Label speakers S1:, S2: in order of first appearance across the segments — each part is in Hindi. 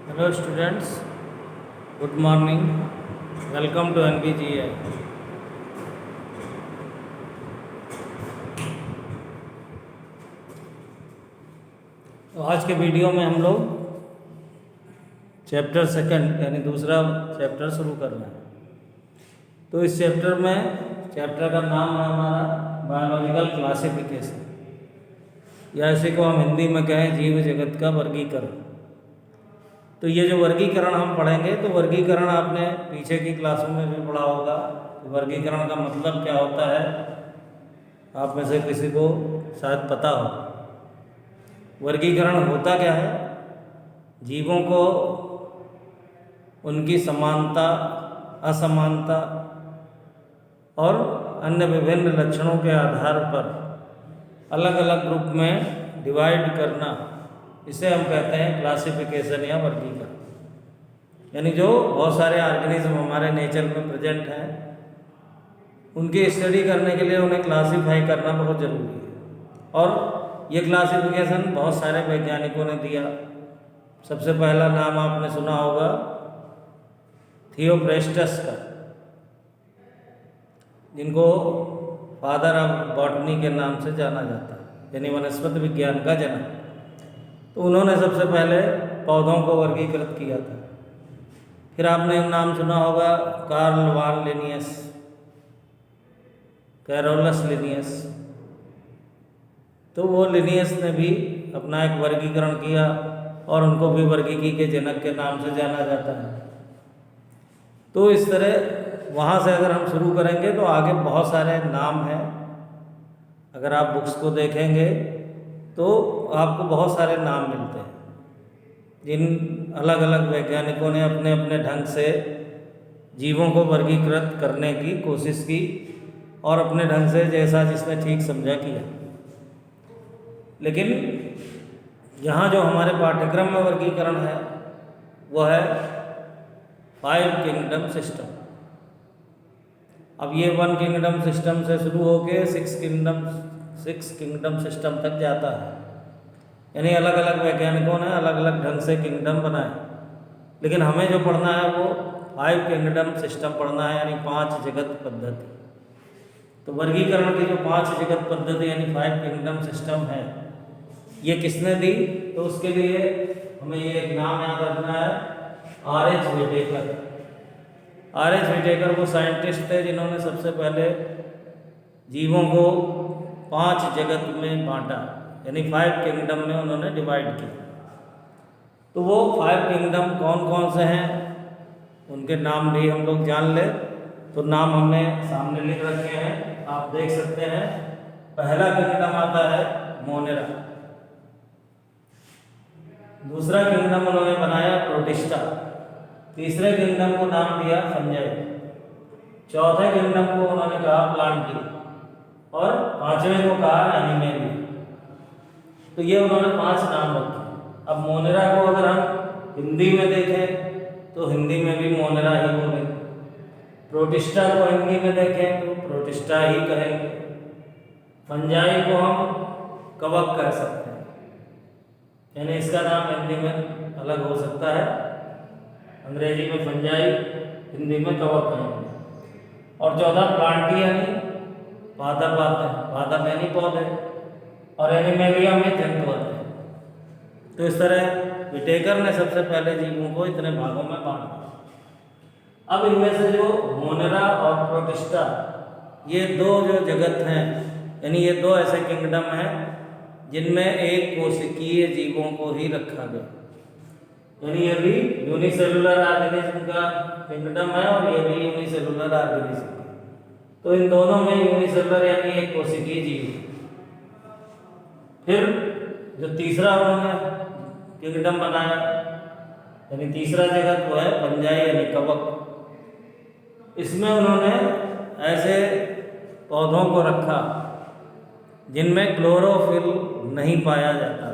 S1: Hello students, good morning. Welcome to NVGI. तो आज के वीडियो में हम लोग चैप्टर सेकंड यानी दूसरा चैप्टर शुरू कर रहे हैं। तो इस चैप्टर का नाम है हमारा बायोलॉजिकल क्लासिफिकेशन, या इसी को हम हिंदी में कहें जीव जगत का वर्गीकरण। तो ये जो वर्गीकरण हम पढ़ेंगे, तो वर्गीकरण आपने पीछे की क्लासों में भी पढ़ा होगा। वर्गीकरण का मतलब क्या होता है, आप में से किसी को शायद पता हो। वर्गीकरण होता क्या है, जीवों को उनकी समानता, असमानता और अन्य विभिन्न लक्षणों के आधार पर अलग अलग ग्रुप में डिवाइड करना, इसे हम कहते हैं क्लासिफिकेशन या वर्गीकरण। यानी जो बहुत सारे ऑर्गेनिज्म हमारे नेचर में प्रेजेंट हैं, उनकी स्टडी करने के लिए उन्हें क्लासीफाई करना बहुत ज़रूरी है। और ये क्लासिफिकेशन बहुत सारे वैज्ञानिकों ने दिया। सबसे पहला नाम आपने सुना होगा थियोफ्रेस्टस का, जिनको फादर ऑफ बॉटनी के नाम से जाना जाता है, यानी वनस्पति विज्ञान का जनक। तो उन्होंने सबसे पहले पौधों को वर्गीकृत किया था। फिर आपने नाम सुना होगा कार्ल वान लिनियस, कैरोलस लिनियस। तो वो लिनियस ने भी अपना एक वर्गीकरण किया और उनको भी वर्गीकी के जनक के नाम से जाना जाता है। तो इस तरह वहाँ से अगर हम शुरू करेंगे तो आगे बहुत सारे नाम हैं। अगर आप बुक्स को देखेंगे तो आपको बहुत सारे नाम मिलते हैं, जिन अलग अलग वैज्ञानिकों ने अपने अपने ढंग से जीवों को वर्गीकृत करने की कोशिश की और अपने ढंग से जैसा जिसने ठीक समझा किया। लेकिन यहाँ जो हमारे पाठ्यक्रम में वर्गीकरण है वो है 5 किंगडम सिस्टम। अब ये 1 किंगडम सिस्टम से शुरू होकर 6 किंगडम सिस्टम तक जाता है। यानी अलग अलग वैज्ञानिकों ने अलग अलग ढंग से किंगडम बनाए, लेकिन हमें जो पढ़ना है वो 5 किंगडम सिस्टम पढ़ना है, यानी 5 जगत पद्धति। तो वर्गीकरण की जो 5 जगत पद्धति यानी 5 किंगडम सिस्टम है, ये किसने दी? तो उसके लिए हमें ये एक नाम याद रखना है, R.H. व्हिटेकर। R.H. व्हिटेकर वो साइंटिस्ट थे जिन्होंने सबसे पहले जीवों को 5 जगत में बांटा, यानी 5 किंगडम में उन्होंने डिवाइड किया। तो वो 5 किंगडम कौन कौन से हैं, उनके नाम भी हम लोग जान ले। तो नाम हमने सामने लिख रखे हैं, आप देख सकते हैं। पहला किंगडम आता है मोनेरा। दूसरा किंगडम उन्होंने बनाया प्रोटिस्टा। तीसरे किंगडम को नाम दिया फंजाई। चौथे किंगडम को उन्होंने कहा प्लांटी और पांचवें को कहा एनिमेलिया। तो ये उन्होंने 5 नाम रखे। अब मोनेरा को अगर हम हिंदी में देखें तो हिंदी में भी मोनेरा ही बोलेंगे। प्रोटिस्टा को हिंदी में देखें तो प्रोटिस्टा ही कहेंगे। फंजाई को हम कवक कह सकते हैं, यानी इसका नाम हिंदी में अलग हो सकता है। अंग्रेजी में फंजाई, हिंदी में कवक कहेंगे। और चौथा प्लांटी यानी पादप आते हैं, पादप यानी पौधे, और एनिमेलिया में जंतु आते हैं। तो इस तरह व्हिटेकर ने सबसे पहले जीवों को इतने भागों में बांटा। अब इनमें से जो मोनेरा और प्रोटिस्टा, ये 2 जो जगत हैं, यानी ये 2 ऐसे किंगडम हैं जिनमें एक कोशिकीय जीवों को ही रखा गया। यानी ये भी यूनिसेलुलर ऑर्गेनिज्म का किंगडम है और ये भी यूनिसेलुलर ऑर्गेनिज्म। तो इन दोनों में यूनिसेलुलर यानी एक कोशिकीय जीव। फिर जो तीसरा उन्होंने किंगडम बनाया, यानी तीसरा जगत वो है फंजाई यानी कवक। इसमें उन्होंने ऐसे पौधों को रखा जिनमें क्लोरोफिल नहीं पाया जाता था।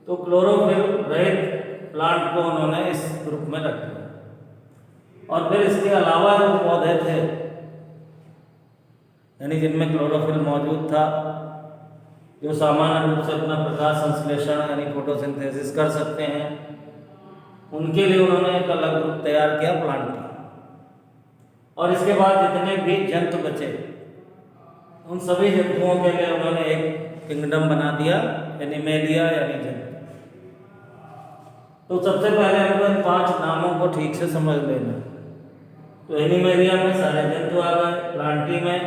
S1: तो क्लोरोफिल रहित प्लांट को उन्होंने इस ग्रुप में रख दिया। और फिर इसके अलावा जो पौधे थे, यानी जिनमें क्लोरोफिल मौजूद था, जो सामान्य रूप से अपना प्रकाश संश्लेषण यानी फोटोसिंथेसिस कर सकते हैं, उनके लिए उन्होंने एक अलग ग्रुप तैयार किया प्लांटी। और इसके बाद जितने भी जंतु बचे, उन सभी जंतुओं के लिए उन्होंने एक किंगडम बना दिया, एनिमेलिया यानी जंतु। तो सबसे पहले हमको इन 5 नामों को ठीक से समझ लेना। तो एनिमेलिया में सारे जंतु आ गए, प्लांटी में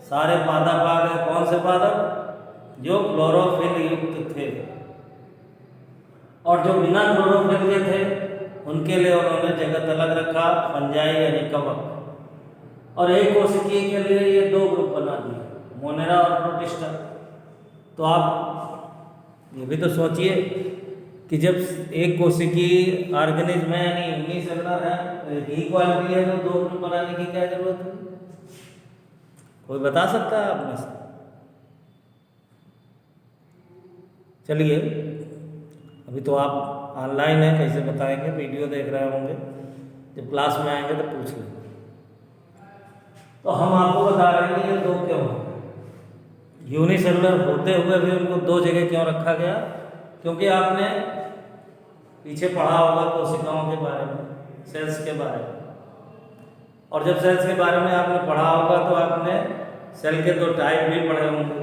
S1: सारे पादप आ गए। कौन से पादप? जो क्लोरोफिल युक्त थे, और जो बिना क्लोरोफिल के थे उनके लिए उन्होंने जगत अलग रखा, फंजाई यानी कवक। और एक कोशिकीय के लिए ये 2 ग्रुप बना दिए, मोनेरा और प्रोटिस्टा। तो आप ये भी तो सोचिए कि जब एक कोशिकीय ऑर्गेनिज्म है यानी यूनिसेलुलर है, एक क्वालिटी है, तो 2 ग्रुप बनाने की क्या जरूरत है? कोई बता सकता है आप में से? चलिए, अभी तो आप ऑनलाइन है, कैसे बताएंगे? वीडियो देख रहे होंगे, जब क्लास में आएंगे तो पूछ लेंगे। तो हम आपको बता रहे हैं कि ये 2 क्यों हैं। यूनिसेलुलर होते हुए भी उनको 2 जगह क्यों रखा गया? क्योंकि आपने पीछे पढ़ा होगा कोशिकाओं के बारे में, सेल्स के बारे में। और जब सेल्स के बारे में आपने पढ़ा होगा तो आपने सेल के 2 टाइप भी पढ़े होंगे,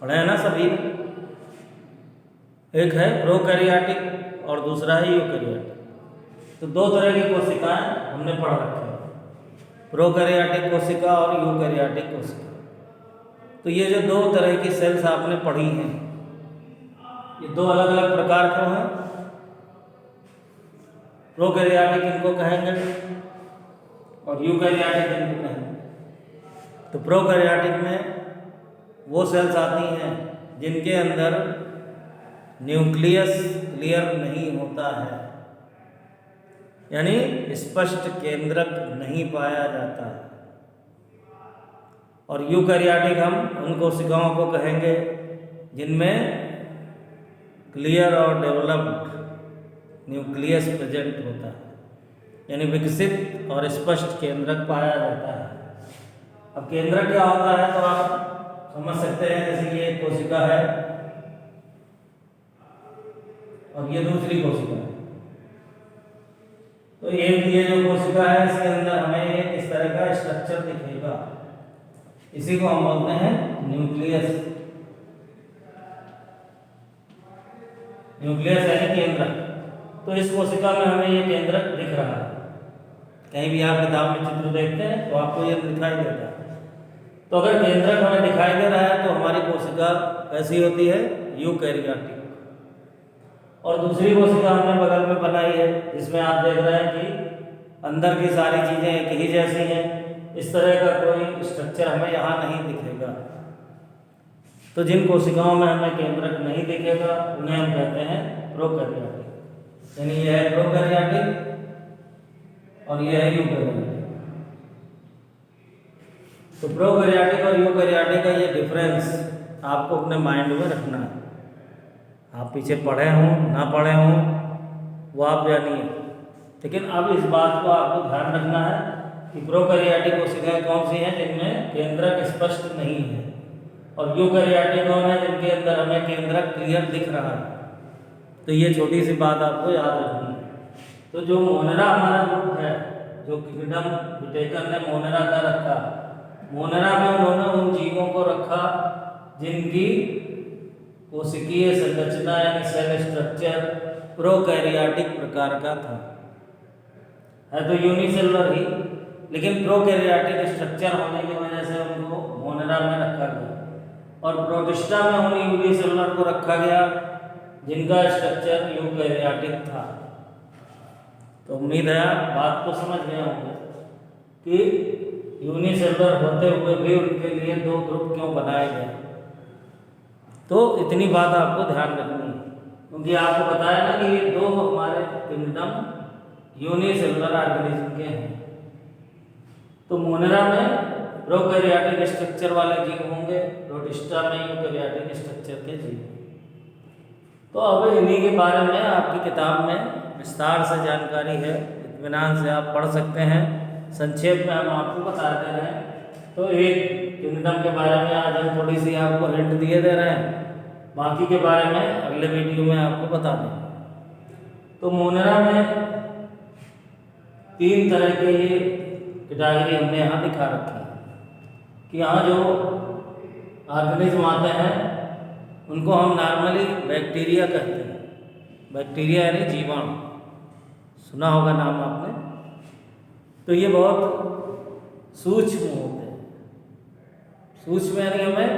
S1: पढ़े हैं ना सभी? एक है प्रोकैरियोटिक और दूसरा है यूकैरियोटिक। तो 2 तरह की कोशिकाएं हमने पढ़ रखी हैं, प्रोकैरियोटिक कोशिका और यूकैरियोटिक कोशिका। तो ये जो 2 तरह की सेल्स आपने पढ़ी हैं, ये 2 अलग अलग प्रकार क्यों हैं? प्रोकैरियोटिक इनको कहेंगे और यूकैरियोटिक इनको कहेंगे। तो प्रोकैरियोटिक में वो सेल्स आती हैं जिनके अंदर न्यूक्लियस क्लियर नहीं होता है, यानी स्पष्ट केंद्रक नहीं पाया जाता है। और यूकैरियोटिक हम उन कोशिकाओं को कहेंगे जिनमें क्लियर और डेवलप्ड न्यूक्लियस प्रेजेंट होता है, यानी विकसित और स्पष्ट केंद्रक पाया जाता है। अब केंद्रक क्या होता है तो आप समझ सकते हैं, जैसे कि एक कोशिका है और ये दूसरी कोशिका है। तो एक ये जो कोशिका है इसके अंदर हमें एक इस तरह का स्ट्रक्चर दिखेगा, इसी को हम बोलते हैं न्यूक्लियस। न्यूक्लियस यानी केंद्रक। तो इस कोशिका में हमें ये केंद्रक दिख रहा है। कहीं भी आप किताब में चित्र देखते हैं तो आपको ये दिखाई देता है। तो अगर केंद्रक हमें दिखाई दे रहा है तो हमारी कोशिका कैसी होती है? यूकैरियोटिक। और दूसरी कोशिका हमने बगल में बनाई है, जिसमें आप देख रहे हैं कि अंदर की सारी चीज़ें एक ही जैसी हैं, इस तरह का कोई स्ट्रक्चर हमें यहाँ नहीं दिखेगा। तो जिन कोशिकाओं में हमें केंद्रक नहीं दिखेगा उन्हें हम कहते हैं प्रोकैरियोटिक। यानी यह है प्रोकैरियोटिक और यह है यूकैरियोटिक। तो प्रोकैरियोटिक और यूकैरियोटिक का ये डिफरेंस आपको अपने माइंड में रखना है। आप पीछे पढ़े हों ना पढ़े हों वो आप जानिए, लेकिन अब इस बात को आपको ध्यान रखना है कि प्रोकैरियोटिक कोशिकाएं कौन सी हैं जिनमें केंद्रक स्पष्ट नहीं है, और यूकैरियोटिक कौन है जिनके अंदर हमें केंद्रक क्लियर दिख रहा है। तो ये छोटी सी बात आपको याद रखनी है। तो जो मोनेरा हमारा ग्रुप है, जो किंगडम विटेकर ने मोनेरा का रखा, मोनेरा में उन्होंने उन जीवों को रखा जिनकी कोशिकीय संरचना यानी सेल स्ट्रक्चर प्रोकैरियोटिक प्रकार का था। है तो यूनिसेलुलर ही, लेकिन प्रोकैरियोटिक स्ट्रक्चर होने की वजह से उनको मोनेरा में रखा गया। और प्रोटिस्टा में उन यूनिसेलुलर को रखा गया जिनका स्ट्रक्चर यूकैरियोटिक था। तो उम्मीद है आप बात को समझ गए होंगे कि यूनिसेलुलर होते हुए भी उनके लिए 2 ग्रुप क्यों बनाए गए। तो इतनी बात आपको ध्यान रखनी है, क्योंकि आपको बताया ना कि ये 2 हमारे किंगडम यूनिसेलुलर ऑर्गेनिज्म के हैं। तो मोनेरा में प्रोकैरियोटिक स्ट्रक्चर वाले जीव होंगे, प्रोटिस्टा में यूकैरियोटिक स्ट्रक्चर के जीव। तो अब इन्हीं के बारे में आपकी किताब में विस्तार से जानकारी है, इत्मीनान से आप पढ़ सकते हैं। संक्षेप में हम आपको बता दे रहे हैं तो एक किंगडम के बारे में आज हम थोड़ी सी आपको हिंट दिए दे रहे हैं, बाकी के बारे में अगले वीडियो में आपको बता दें। तो मोनेरा में 3 तरह के ये कैटेगरी हमने यहाँ दिखा रखी है कि यहाँ जो ऑर्गेनिज्म आते हैं उनको हम नॉर्मली बैक्टीरिया कहते हैं। बैक्टीरिया यानी जीवाणु, सुना होगा नाम आपने। तो ये बहुत सूक्ष्म होते हैं। सूक्ष्म यानी हमें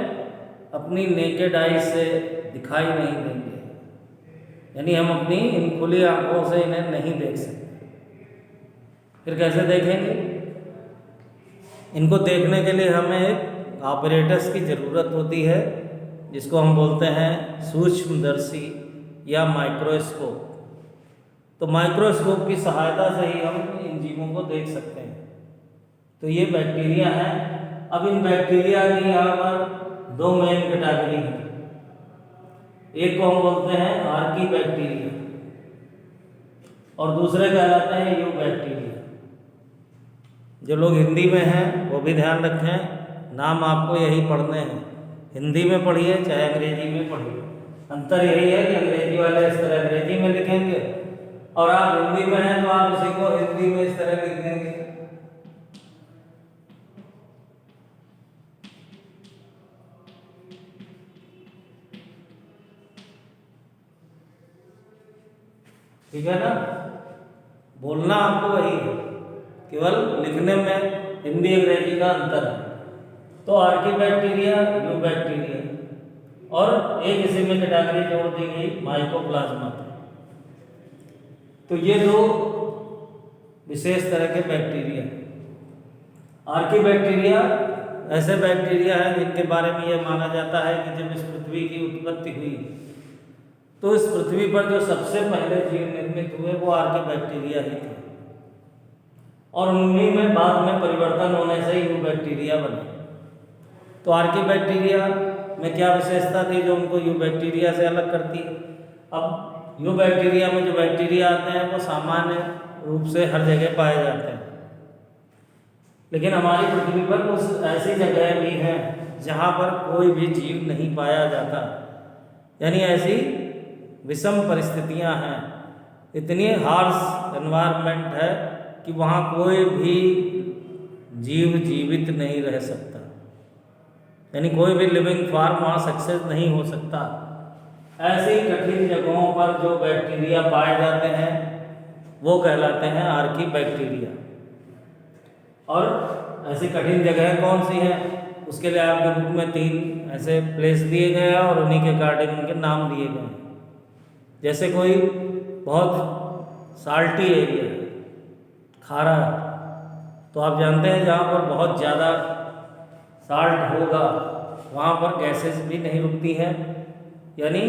S1: अपनी नेकेड आई से दिखाई नहीं देंगे, यानी हम अपनी इन खुली आंखों से इन्हें नहीं देख सकते। फिर कैसे देखेंगे? इनको देखने के लिए हमें एक ऑपरेटस की ज़रूरत होती है, जिसको हम बोलते हैं सूक्ष्मदर्शी या माइक्रोस्कोप। तो माइक्रोस्कोप की सहायता से ही हम इन जीवों को देख सकते हैं। तो ये बैक्टीरिया हैं। अब इन बैक्टीरिया की यहाँ पर 2 मेन कैटेगरी हैं। एक को हम बोलते हैं आर्की बैक्टीरिया और दूसरे कहलाते हैं यू बैक्टीरिया। जो लोग हिंदी में हैं वो भी ध्यान रखें, नाम आपको यही पढ़ने हैं। हिंदी में पढ़िए चाहे अंग्रेजी में पढ़िए, अंतर यही है कि अंग्रेजी वाले इस तरह अंग्रेजी में लिखेंगे और आप हिंदी में हैं तो आप उसी को हिंदी में इस तरह लिख देंगे। ठीक है ना? बोलना आपको वही है, केवल लिखने में हिंदी अंग्रेजी का अंतर है। तो आर्की बैक्टीरिया, यू बैक्टीरिया और एक इसी में कैटेगरी जोड़ दी गई माइकोप्लाज्मा। तो ये 2 विशेष तरह के बैक्टीरिया। आर्की बैक्टीरिया ऐसे बैक्टीरिया हैं जिनके बारे में यह माना जाता है कि जब इस पृथ्वी की उत्पत्ति हुई तो इस पृथ्वी पर जो सबसे पहले जीव निर्मित हुए वो आर्की बैक्टीरिया ही थे और उन्हीं में बाद में परिवर्तन होने से यू बैक्टीरिया बने। तो आर्की बैक्टीरिया में क्या विशेषता थी जो उनको यू बैक्टीरिया से अलग करती? अब यू बैक्टीरिया में जो बैक्टीरिया आते हैं वो सामान्य रूप से हर जगह पाए जाते हैं, लेकिन हमारी पृथ्वी पर कुछ ऐसी जगह भी हैं जहाँ पर कोई भी जीव नहीं पाया जाता, यानी ऐसी विषम परिस्थितियाँ हैं, इतनी हार्श एनवायरनमेंट है कि वहाँ कोई भी जीव जीवित नहीं रह सकता, यानी कोई भी लिविंग फॉर्म वहाँ सक्सेस नहीं हो सकता। ऐसी कठिन जगहों पर जो बैक्टीरिया पाए जाते हैं वो कहलाते हैं आर्की बैक्टीरिया। और ऐसी कठिन जगह कौन सी हैं उसके लिए आपके बुक में 3 ऐसे प्लेस दिए गए हैं और उन्हीं के अकॉर्डिंग उनके नाम दिए गए हैं। जैसे कोई बहुत साल्टी एरिया है, खारा है, तो आप जानते हैं जहाँ पर बहुत ज़्यादा साल्ट होगा वहाँ पर गैसेस भी नहीं रुकती हैं, यानी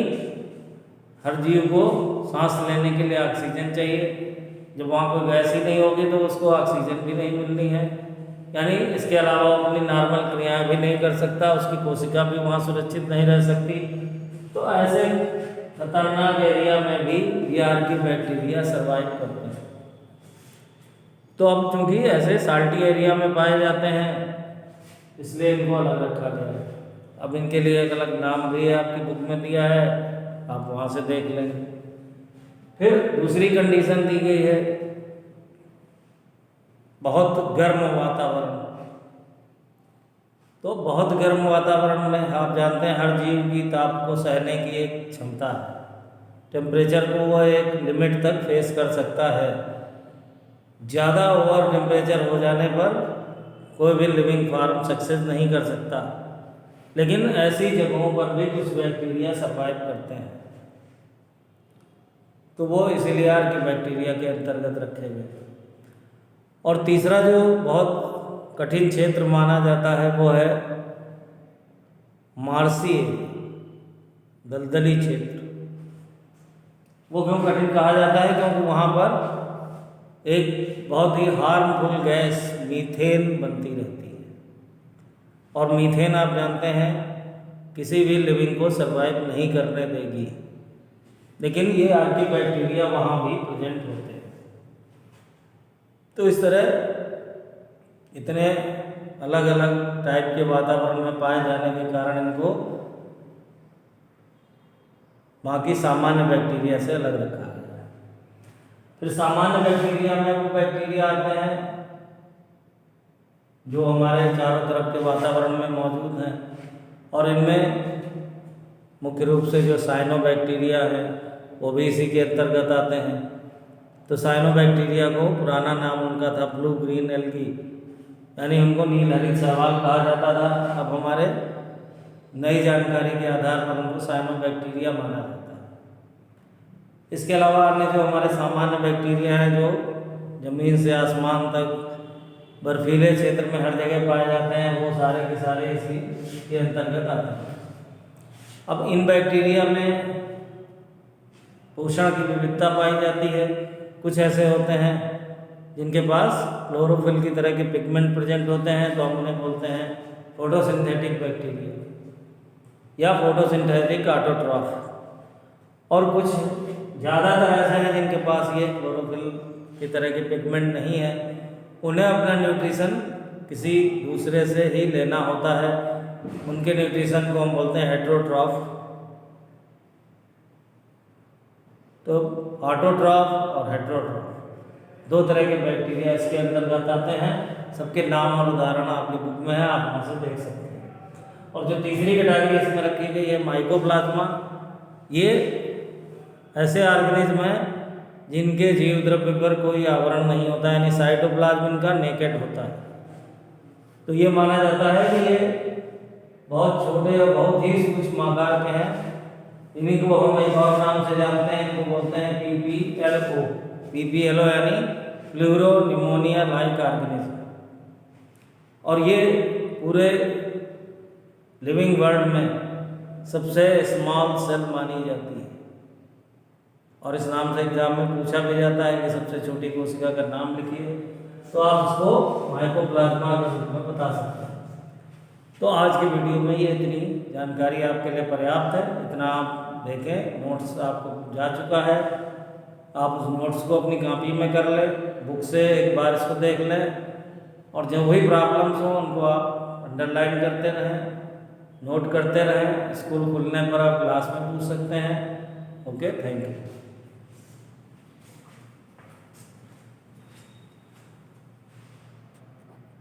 S1: हर जीव को सांस लेने के लिए ऑक्सीजन चाहिए। जब वहाँ कोई गैस ही नहीं होगी तो उसको ऑक्सीजन भी नहीं मिलनी है, यानी इसके अलावा वो अपनी नॉर्मल क्रियाएं भी नहीं कर सकता, उसकी कोशिका भी वहाँ सुरक्षित नहीं रह सकती। तो ऐसे खतरनाक एरिया में भी ये आर्की बैक्टीरिया सर्वाइव करते हैं। तो अब चूँकि ऐसे साल्टी एरिया में पाए जाते हैं इसलिए इनको अलग रखा गया है। अब इनके लिए एक अलग नाम भी है, आपकी बुक में दिया है, आप वहाँ से देख लेंगे। फिर दूसरी कंडीशन दी गई है बहुत गर्म वातावरण। तो बहुत गर्म वातावरण में आप जानते हैं हर जीव की ताप को सहने की एक क्षमता है, टेम्परेचर को वह एक लिमिट तक फेस कर सकता है। ज़्यादा ओवर टेम्परेचर हो जाने पर कोई भी लिविंग फॉर्म सक्सेस नहीं कर सकता, लेकिन ऐसी जगहों पर भी कुछ बैक्टीरिया सर्वाइव करते हैं, तो वो इसीलिए आर्की बैक्टीरिया के अंतर्गत रखे गए। और तीसरा जो बहुत कठिन क्षेत्र माना जाता है वो है मार्सी एरिया, दलदली क्षेत्र। वो क्यों कठिन कहा जाता है? क्योंकि वहाँ पर एक बहुत ही हार्मफुल गैस मीथेन बनती रहती है, और मीथेन आप जानते हैं किसी भी लिविंग को सर्वाइव नहीं करने देगी, लेकिन ये आर्की बैक्टीरिया वहाँ भी प्रेजेंट होते हैं। तो इस तरह इतने अलग अलग टाइप के वातावरण में पाए जाने के कारण इनको बाकी सामान्य बैक्टीरिया से अलग रखा गया है। फिर सामान्य बैक्टीरिया में वो बैक्टीरिया आते हैं जो हमारे चारों तरफ के वातावरण में मौजूद हैं, और इनमें मुख्य रूप से जो साइनोबैक्टीरिया है वो भी इसी के अंतर्गत आते हैं। तो साइनोबैक्टीरिया को पुराना नाम उनका था ब्लू ग्रीन एल्गी, यानी उनको नील हरित शैवाल कहा जाता था। अब हमारे नई जानकारी के आधार पर उनको साइनोबैक्टीरिया माना जाता है। इसके अलावा अन्य जो हमारे सामान्य बैक्टीरिया हैं जो ज़मीन से आसमान तक बर्फीले क्षेत्र में हर जगह पाए जाते हैं, वो सारे के सारे इसी के अंतर्गत आते हैं। अब इन बैक्टीरिया में पोषण की विविधता पाई जाती है। कुछ ऐसे होते हैं जिनके पास क्लोरोफिल की तरह के पिगमेंट प्रेजेंट होते हैं, तो हम उन्हें बोलते हैं फोटोसिंथेटिक बैक्टीरिया या फोटोसिंथेटिक ऑटोट्रॉफ। और कुछ ज़्यादातर ऐसे हैं जिनके पास ये क्लोरोफिल की तरह के पिगमेंट नहीं है, उन्हें अपना न्यूट्रिशन किसी दूसरे से ही लेना होता है। उनके न्यूट्रिशन को हम बोलते हैं हेटेरोट्रॉफ। तो ऑटोट्रॉफ और हेटेरोट्रॉफ दो तरह के बैक्टीरिया इसके अंतर्गत आते हैं। सबके नाम और उदाहरण आपकी बुक में है, आप वहाँ से देख सकते हैं। और जो तीसरी कैटेगरी इसमें रखी गई है माइकोप्लाज्मा, ये ऐसे ऑर्गेनिज्म हैं जिनके जीव द्रव्य पर कोई आवरण नहीं होता, यानी साइटोप्लाज्म इनका नेकेड होता है। तो ये माना जाता है कि ये बहुत छोटे और बहुत ही सूक्ष्म आकार के हैं। इन्हीं को हम एक और नाम से जानते हैं, इनको बोलते हैं PPLO। PPLO यानी प्लूरो निमोनिया लाइक ऑर्गेनिज्म। और ये पूरे लिविंग वर्ल्ड में सबसे स्मॉल सेल मानी जाती है, और इस नाम से एग्जाम में पूछा भी जाता है कि सबसे छोटी कोशिका का नाम लिखिए, तो आप उसको माइकोप्लाज्मा के रूप में बता सकते हैं। तो आज की वीडियो में ये इतनी जानकारी आपके लिए पर्याप्त है। इतना आप देखें, नोट्स आपको जा चुका है, आप उस नोट्स को अपनी कॉपी में कर लें, बुक से एक बार इसको देख लें, और जब वही प्रॉब्लम्स हो उनको आप अंडरलाइन करते रहें, नोट करते रहें। स्कूल खुलने पर आप क्लास में पूछ सकते हैं। Okay, thank you.